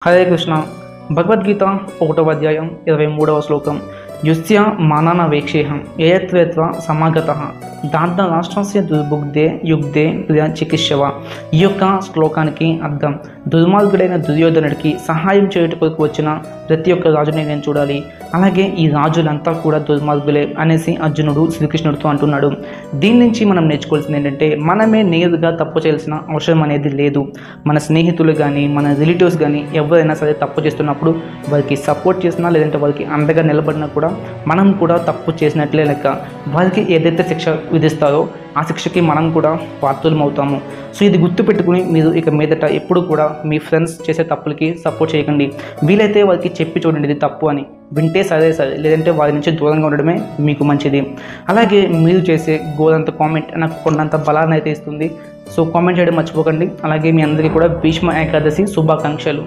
హరే కృష్ణ. భగవద్గీత 1వ అధ్యాయం 23వ శ్లోకం. యుస్య మానన వేక్షేహం ఏయత్వేత్వ సమాగత దాంత రాష్ట్రస్య దుర్బుగ్ధే యుగ్ధే ప్రియ చికిత్సవ. ఈ యొక్క శ్లోకానికి అర్థం, దుర్మార్గుడైన దుర్యోధనుడికి సహాయం చేయుటకు వచ్చిన ప్రతి ఒక్క రాజుని నేను చూడాలి, అలాగే ఈ రాజులంతా కూడా దుర్మార్గులే అనేసి అర్జునుడు శ్రీకృష్ణుడితో అంటున్నాడు. దీని నుంచి మనం నేర్చుకోవాల్సింది ఏంటంటే, మనమే నేరుగా తప్పు చేయాల్సిన అవసరం అనేది లేదు. మన స్నేహితులు కానీ మన రిలేటివ్స్ కానీ ఎవరైనా సరే తప్పు చేస్తున్నప్పుడు వారికి సపోర్ట్ చేసినా లేదంటే వారికి అండగా నిలబడినా కూడా మనం కూడా తప్పు చేసినట్లే లెక్క. వారికి ఏదైతే శిక్ష విధిస్తారో ఆ శిక్షకి మనం కూడా పాత్రలం అవుతాము. సో ఇది గుర్తుపెట్టుకుని మీరు ఇక మీదట ఎప్పుడు కూడా మీ ఫ్రెండ్స్ చేసే తప్పులకి సపోర్ట్ చేయకండి. వీలైతే వారికి చెప్పి చూడండి ఇది తప్పు అని. వింటే సరే, లేదంటే వారి నుంచి దూరంగా ఉండడమే మీకు మంచిది. అలాగే మీరు చేసే గోరంత కామెంట్ నాకు కొండంత బలాన్ని అయితే ఇస్తుంది. సో కామెంట్ చేయడం మర్చిపోకండి. అలాగే మీ అందరికీ కూడా భీష్మ ఏకాదశి శుభాకాంక్షలు.